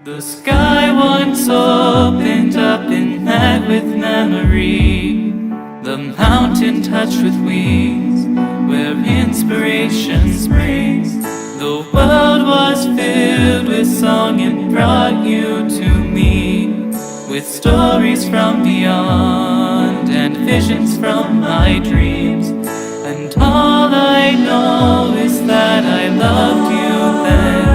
The sky once opened up and met with memory. The mountain touched with wings, where inspiration springs. The world was filled with song and brought you to me, with stories from beyond and visions from my dreams. And all I know is that I loved you then,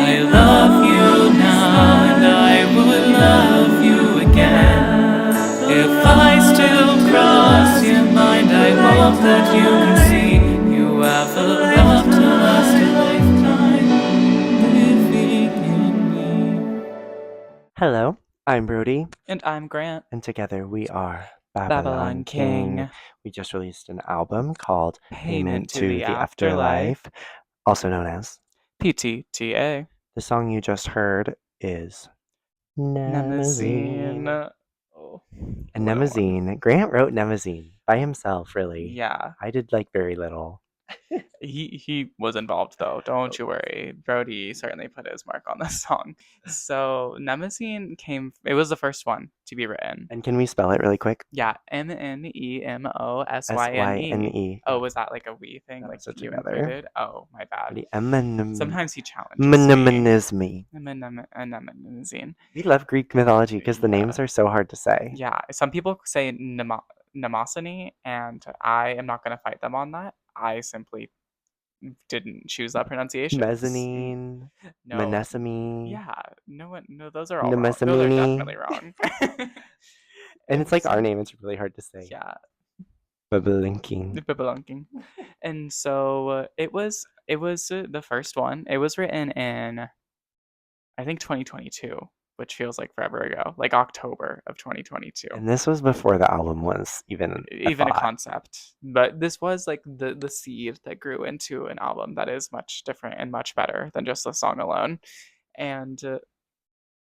I love you now, and I would love you again. If I still cross your mind, I hope that you can see you have a love to last a lifetime living in me. Hello, I'm Brody, And I'm Grant, and together we are Babylon Babylon King. King. We just released an album called Payment Payment to to the the Afterlife. Afterlife, also known as. PTTA. The song you just heard is Mnemosyne. Mnemosyne. Oh, And what a one. Mnemosyne, Grant wrote Mnemosyne by himself, really. Yeah. I did like very little. He was involved though. Don't you worry. Brody certainly put his mark on this song. So Mnemosyne came. It was the first one to be written. And can we spell it really quick? Yeah, Mnemosyne. Syne. Oh, was that like a we thing? That Like was it you together. included? Oh, my bad. Ready? Sometimes he challenges me. Mnemosyne. Mnemosyne. We love Greek mythology because the Yeah. names are so hard to say. Yeah, some people say Mnemosyne, and I am not going to fight them on that. I simply didn't choose that pronunciation. Mezzanine, No, Mnemosyne, yeah, no one, no, those are all wrong. Those are Mnemosyne. definitely wrong. And And it's like our so, name, it's really hard to say. yeah, Bablinking. Bibelunking. And so it was the first one. It was written in I think 2022, which feels like forever ago, like October of 2022. And this was before the album was even a Even a thought. concept, but this was like the seed that grew into an album that is much different and much better than just the song alone. And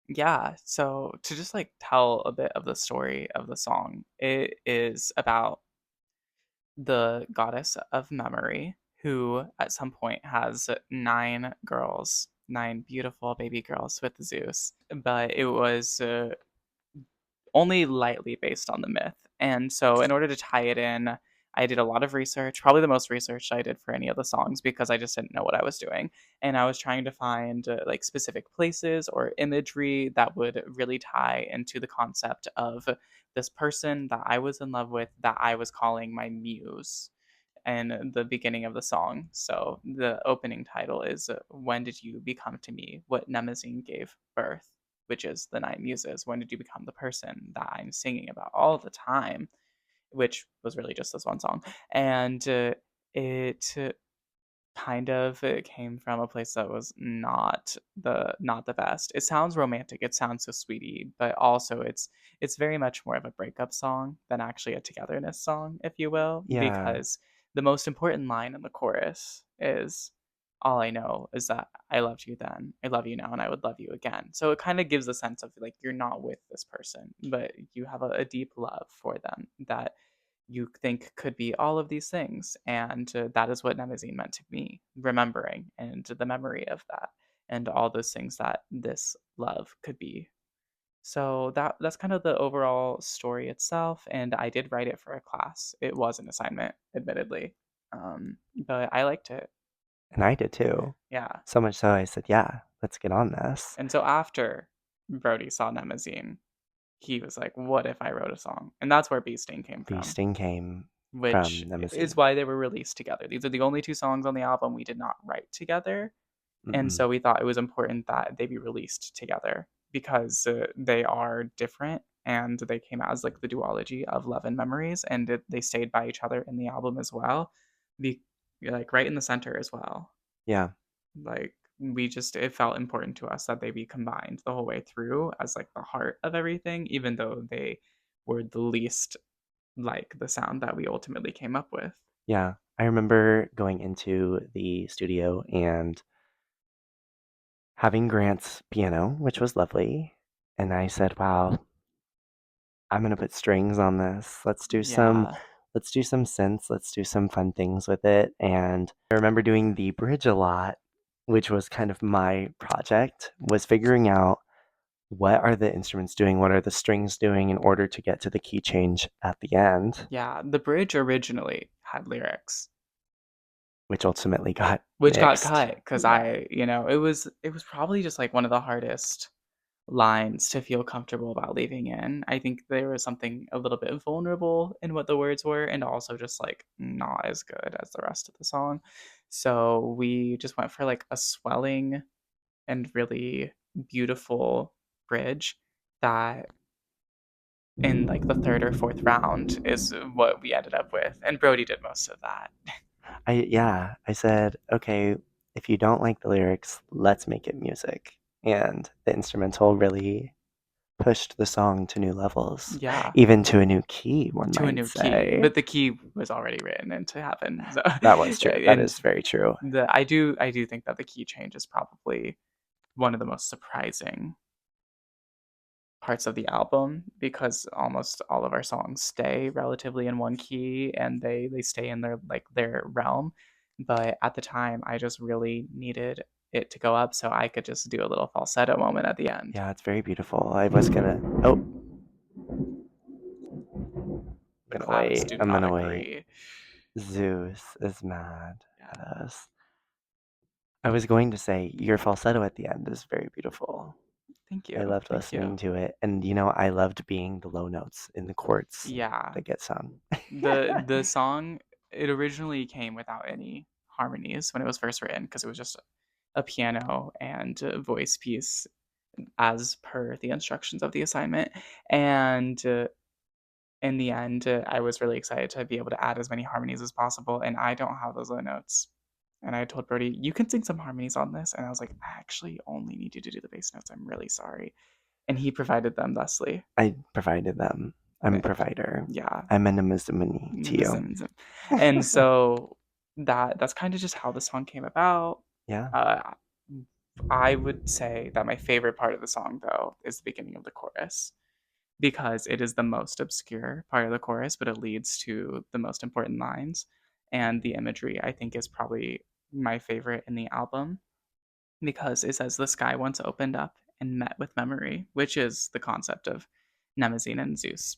yeah, so to just like tell a bit of the story of the song, it is about the goddess of memory who at some point has nine girls, nine beautiful baby girls with Zeus, but it was only lightly based on the myth. And so, in order to tie it in, I did a lot of research, probably the most research I did for any of the songs because I just didn't know what I was doing. And I was trying to find like specific places or imagery that would really tie into the concept of this person that I was in love with that I was calling my muse in the beginning of the song. So the opening title is When Did You Become to Me? What Mnemosyne Gave Birth, which is the nine muses. When did you become the person that I'm singing about all the time? Which was really just this one song. And it kind of it came from a place that was not the best. It sounds romantic, it sounds so sweetie, but also it's very much more of a breakup song than actually a togetherness song, if you will, Yeah. because the most important line in the chorus is all I know is that I loved you then, I love you now, and I would love you again. So it kind of gives a sense of like you're not with this person, but you have a deep love for them that you think could be all of these things. And that is what Mnemosyne meant to me, remembering and the memory of that and all those things that this love could be. So that's kind of the overall story itself. And I did write it for a class. It was an assignment, admittedly. But I liked it. And I did too. Yeah. So much so I said, yeah, let's get on this. And so after Brody saw Mnemosyne, he was like, what if I wrote a song? And that's where Bee Sting came from, Beasting came which from is Mnemosyne. why they were released together. These are the only two songs on the album we did not write together. And Mm-mm. so we thought it was important that they be released together because they are different and they came out as like the duology of Love and Memories, and they stayed by each other in the album as well. Be like right in the center as well. Yeah. Like it felt important to us that they be combined the whole way through as like the heart of everything, even though they were the least like the sound that we ultimately came up with. Yeah. I remember going into the studio and having Grant's piano, which was lovely. And I said, wow, I'm gonna put strings on this. Yeah. Let's do some synths, let's do some fun things with it. And I remember doing the bridge a lot which was kind of my project, was figuring out what are the instruments doing, what are the strings doing in order to get to the key change at the end, Yeah, the bridge originally had lyrics, which ultimately got which got nixed. cut because Yeah. it was probably just like one of the hardest lines to feel comfortable about leaving in. I think there was something a little bit vulnerable in what the words were, and also just like not as good as the rest of the song. So we just went for like a swelling and really beautiful bridge that in like the third or fourth round is what we ended up with. And Brody did most of that. I said, okay, if you don't like the lyrics, let's make it music. And the instrumental really pushed the song to new levels, Yeah, even to a new key, one to a might new key, say. but the key was already written into heaven. So, That was true. That and is very true. I do think that the key change is probably one of the most surprising parts of the album because almost all of our songs stay relatively in one key and they stay in their realm. But at the time, I just really needed it to go up so I could just do a little falsetto moment at the end. Yeah, it's very beautiful. I was gonna. Oh, The I'm gonna clouds wait. do I'm not gonna wait. agree. Zeus is mad Yeah. at us. I was going to say, your falsetto at the end is very beautiful. Thank I you. loved Thank you. listening to it. And, I loved being the low notes in the chords Yeah. that get sung. The song, it originally came without any harmonies when it was first written because it was just a piano and a voice piece as per the instructions of the assignment. And in the end, I was really excited to be able to add as many harmonies as possible. And I don't have those low notes. And I told Brody, you can sing some harmonies on this. And I was like, I actually only need you to do the bass notes. I'm really sorry. And he provided them thusly. I provided them. I'm a And provider. yeah, I'm a Mnemosyne to you. and so that's kind of just how the song came about. Yeah. Uh, I would say that my favorite part of the song, though, is the beginning of the chorus because it is the most obscure part of the chorus, but it leads to the most important lines. And the imagery, I think, is probably my favorite in the album because it says the sky once opened up and met with memory, which is the concept of Mnemosyne and Zeus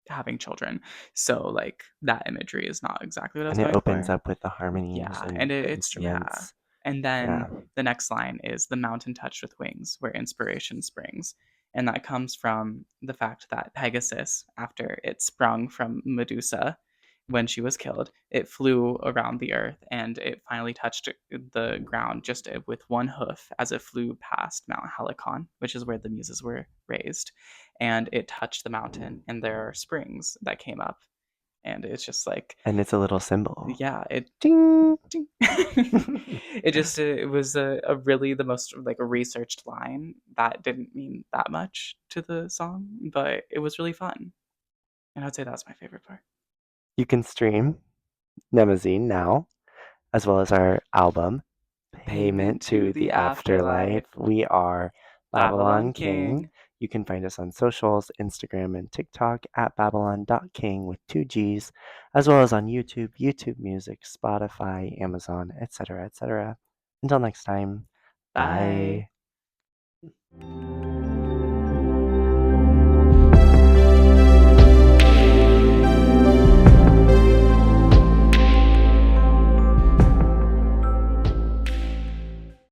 having children. So like that imagery is not exactly what I was And it going opens for. up with the harmonies Yeah, and and the it's yeah. instruments. And Yeah. then the next line is the mountain touched with wings where inspiration springs. And that comes from the fact that Pegasus, after it sprung from Medusa when she was killed, it flew around the earth and it finally touched the ground just with one hoof as it flew past Mount Helicon, which is where the muses were raised. And it touched the mountain, and there are springs that came up. And it's just like, And it's a little symbol. yeah, it Ding! it was a really the most like a researched line that didn't mean that much to the song, but it was really fun. And I'd say that's my favorite part. You can stream Mnemosyne now, as well as our album, Payment Payment to to the the Afterlife. afterlife. We are Babylon Babylon King. King. You can find us on socials, Instagram and TikTok at babylon.king with two G's, as well as on YouTube, YouTube Music, Spotify, Amazon, etc., etc. Until next time, Bye. bye.